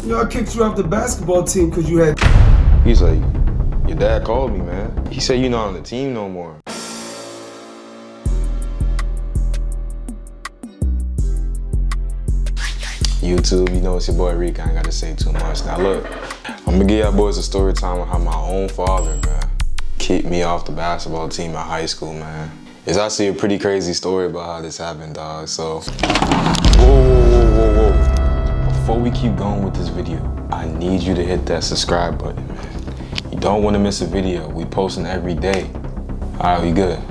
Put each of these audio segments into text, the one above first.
You know, I kicked you off the basketball team because you had... He's like, your dad called me, man. He said you're not on the team no more. YouTube, you know it's your boy Reek, I ain't gotta say too much. Now look, I'm gonna give y'all boys a story time on how my own father, man, kicked me off the basketball team in high school, man. It's actually a pretty crazy story about how this happened, dog. So, whoa. Before we keep going with this video, I need you to hit that subscribe button, man. You don't wanna miss a video. We posting every day. All right, we good.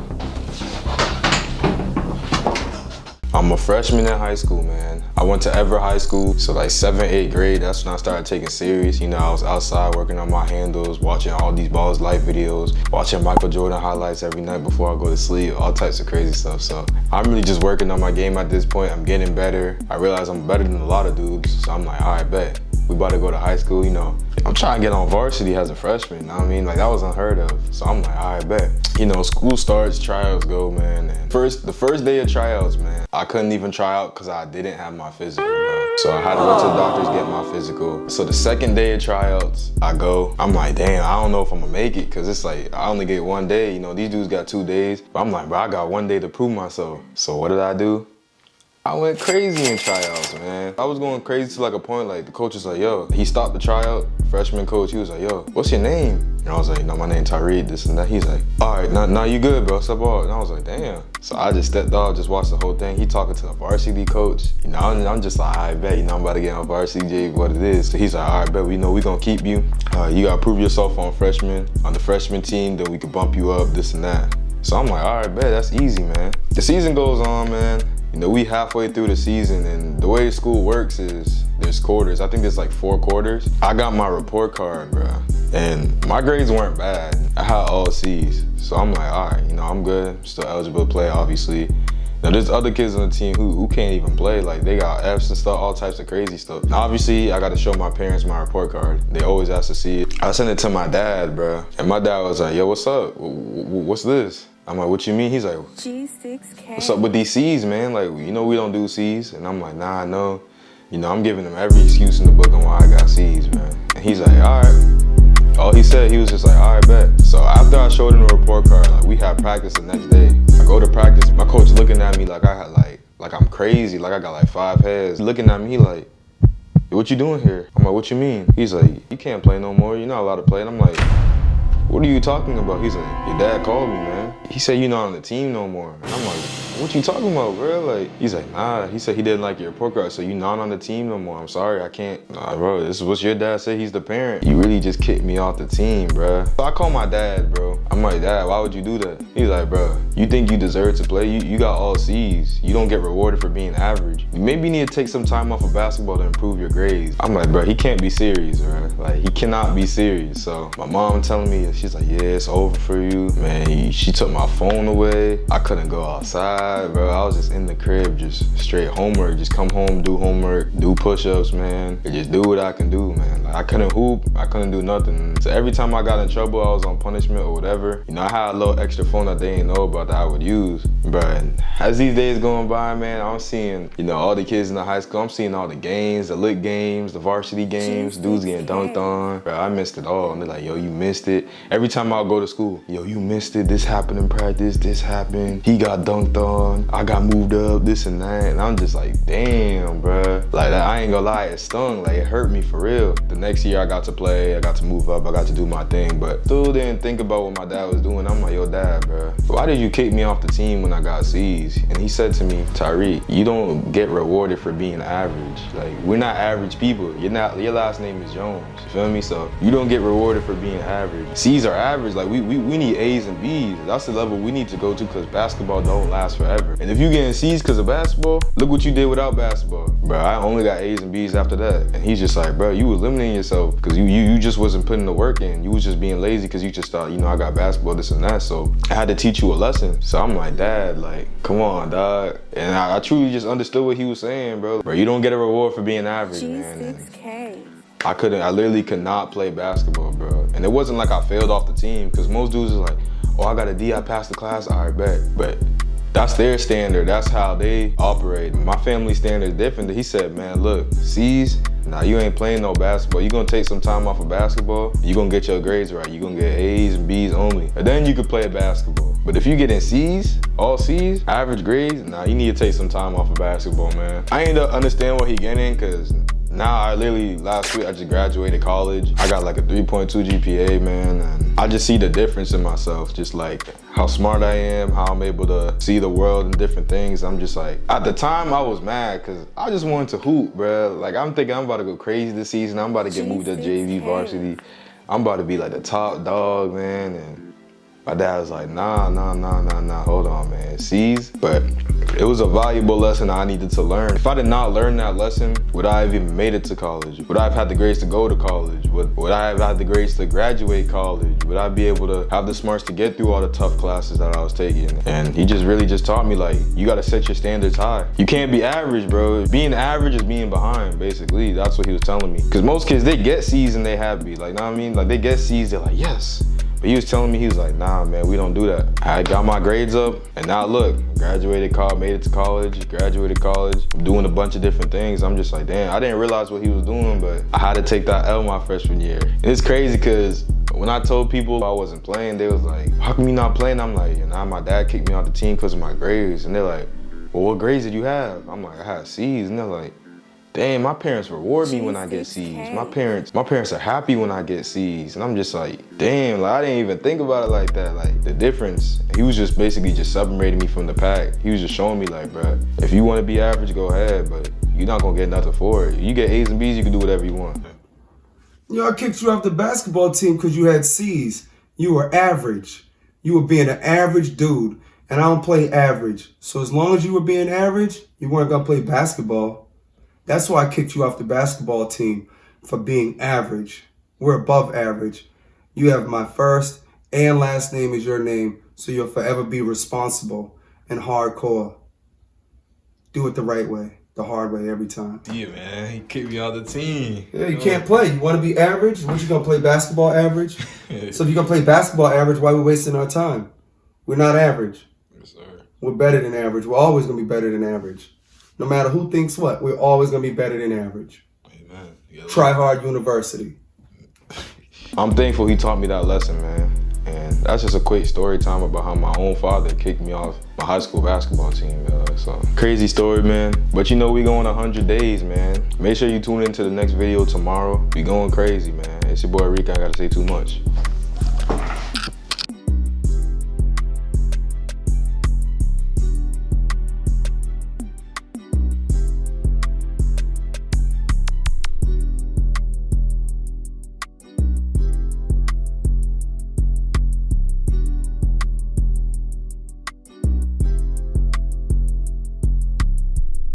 I'm a freshman in high school, man. I went to Ever High School, so like 7th, 8th grade, that's when I started taking serious. You know, I was outside working on my handles, watching all these Balls Life videos, watching Michael Jordan highlights every night before I go to sleep, all types of crazy stuff. So I'm really just working on my game at this point. I'm getting better. I realize I'm better than a lot of dudes, so I'm like, all right, bet. We about to go to high school, you know. I'm trying to get on varsity as a freshman, you know what I mean? Like, that was unheard of. So I'm like, all right, bet. You know, school starts, tryouts go, man. And the first day of tryouts, man, I couldn't even try out because I didn't have my physical, man. So I had to go to the doctors get my physical. So the second day of tryouts, I go. I'm like, damn, I don't know if I'm gonna make it because it's like, I only get 1 day. You know, these dudes got 2 days. But I'm like, bro, I got 1 day to prove myself. So what did I do? I went crazy in tryouts, man. I was going crazy to like a point, like the coach was like, yo, he stopped the tryout, freshman coach, he was like, yo, what's your name? And I was like, no, my name's Tyreek, this and that. He's like, all right, now you good, bro, step out. And I was like, damn. So I just stepped off, just watched the whole thing. He talking to the varsity coach. You know, I'm just like, I bet, you know, I'm about to get on varsity, Jay, what it is. So he's like, all right, bet, we know we gonna keep you. You gotta prove yourself on the freshman team, then we can bump you up, this and that. So I'm like, all right, bet, that's easy, man. The season goes on, man. You know, we halfway through the season, and the way school works is there's quarters. I think there's like 4 quarters. I got my report card, bro, and my grades weren't bad. I had all C's. So I'm like, all right, you know, I'm good. I'm still eligible to play, obviously. Now, there's other kids on the team who can't even play. Like, they got F's and stuff, all types of crazy stuff. Now, obviously, I got to show my parents my report card. They always ask to see it. I sent it to my dad, bro, and my dad was like, yo, what's up? What's this? I'm like, what you mean? He's like, G6K. What's up with these C's, man? Like, you know we don't do C's. And I'm like, nah, I know. You know, I'm giving him every excuse in the book on why I got C's, man. And he's like, all right. All he said, he was just like, all right, bet. So after I showed him the report card, like, we had practice the next day. I go to practice, my coach looking at me like I had like I'm crazy, like I got like 5 heads. Looking at me, he like, what you doing here? I'm like, what you mean? He's like, you can't play no more. You're not allowed to play. And I'm like, what are you talking about? He's like, your dad called me, man. He said you're not on the team no more. And I'm like, what you talking about, bro? Like, he's like, nah. He said he didn't like your report card, so you're not on the team no more. I'm sorry, I can't. Nah, bro, this is what your dad said. He's the parent. You really just kicked me off the team, bro. So I call my dad, bro. I'm like, Dad, why would you do that? He's like, bro, you think you deserve to play? You got all C's. You don't get rewarded for being average. Maybe you need to take some time off of basketball to improve your grades. I'm like, bro, he can't be serious, bro. Like, he cannot be serious. So my mom telling me, she's like, yeah, it's over for you. Man, she took my phone away. I couldn't go outside, bro. I was just in the crib, just straight homework. Just come home, do homework, do push-ups, man. And just do what I can do, man. Like, I couldn't hoop, I couldn't do nothing. So every time I got in trouble, I was on punishment or whatever. You know, I had a little extra phone that they didn't know about that I would use. Bro, and as these days going by, man, I'm seeing, you know, all the kids in the high school. I'm seeing all the games, the lit games, the varsity games, dudes getting dunked on. Bro, I missed it all. And they're like, yo, you missed it. Every time I'll go to school, yo, you missed it. This happened in practice, this happened. He got dunked on. I got moved up, this and that. And I'm just like, damn, bro. Like, I ain't gonna lie, it stung. Like, it hurt me for real. The next year I got to play, I got to move up, I got to do my thing, but still didn't think about what my dad was doing. I'm like, yo, Dad, bro, why did you kick me off the team when I got C's? And he said to me, Tyreek, you don't get rewarded for being average. Like, we're not average people. Your last name is Jones. You feel me? So you don't get rewarded for being average. C's are average. Like, we need A's and B's. That's the level we need to go to because basketball don't last forever. And if you getting C's because of basketball, look what you did without basketball. Bro, I only got A's and B's after that. And he's just like, bro, you was limiting yourself because you just wasn't putting the work in. You was just being lazy because you just thought, you know, I got basketball, this and that. So I had to teach you a lesson. So I'm like, Dad, like, come on, dog. And I truly just understood what he was saying, bro. Bro, you don't get a reward for being average, man. G6K. I literally could not play basketball, bro. And it wasn't like I failed off the team because most dudes is like, oh, I got a D, I passed the class, all right, bet. But that's their standard. That's how they operate. My family standard is different. He said, man, look, C's, Nah, you ain't playing no basketball. You gonna take some time off of basketball, you gonna get your grades right. You gonna get A's and B's only. And then you could play basketball. But if you get in C's, all C's, average grades, nah, you need to take some time off of basketball, man. I ain't understand what he getting, cause now I literally, last week I just graduated college. I got like a 3.2 GPA, man, and I just see the difference in myself, just like how smart I am, how I'm able to see the world and different things. I'm just like, at the time I was mad because I just wanted to hoop, bro. Like I'm thinking I'm about to go crazy this season. I'm about to get moved to JV varsity. I'm about to be like the top dog, man, and my dad was like, nah, hold on, man, C's. But it was a valuable lesson I needed to learn. If I did not learn that lesson, would I have even made it to college? Would I have had the grades to go to college? Would I have had the grades to graduate college? Would I be able to have the smarts to get through all the tough classes that I was taking? And he just really just taught me, like, you gotta set your standards high. You can't be average, bro. Being average is being behind, basically. That's what he was telling me. Because most kids, they get C's and they have B's. Like, know what I mean? Like, they get C's, they're like, yes. But he was telling me, he was like, nah, man, we don't do that. I got my grades up, and now look, graduated college, made it to college, graduated college. I'm doing a bunch of different things. I'm just like, damn, I didn't realize what he was doing, but I had to take that L my freshman year. And it's crazy, because when I told people I wasn't playing, they was like, how come you not playing? I'm like, nah, my dad kicked me off the team because of my grades. And they're like, well, what grades did you have? I'm like, I had C's. And they're like, damn, my parents reward me when I get C's. My parents are happy when I get C's. And I'm just like, damn, like I didn't even think about it like that. Like the difference, he was just basically just separating me from the pack. He was just showing me like, bruh, if you want to be average, go ahead, but you're not gonna get nothing for it. You get A's and B's, you can do whatever you want. You know, I kicked you off the basketball team because you had C's. You were average. You were being an average dude, and I don't play average. So as long as you were being average, you weren't gonna play basketball. That's why I kicked you off the basketball team, for being average. We're above average. You have my first and last name as your name, so you'll forever be responsible and hardcore. Do it the right way, the hard way every time. Yeah, man, he kicked me out the team. Yeah, you can't play. You want to be average? What, you gonna play basketball average? So if you're gonna play basketball average, why are we wasting our time? We're not average. Yes, sir. We're better than average. We're always gonna be better than average. No matter who thinks what, we're always gonna be better than average. Amen. Try Hard University. I'm thankful he taught me that lesson, man. And that's just a quick story time about how my own father kicked me off my high school basketball team. So crazy story, man. But you know, we going 100 days, man. Make sure you tune into the next video tomorrow. We going crazy, man. It's your boy Reek. I gotta say too much.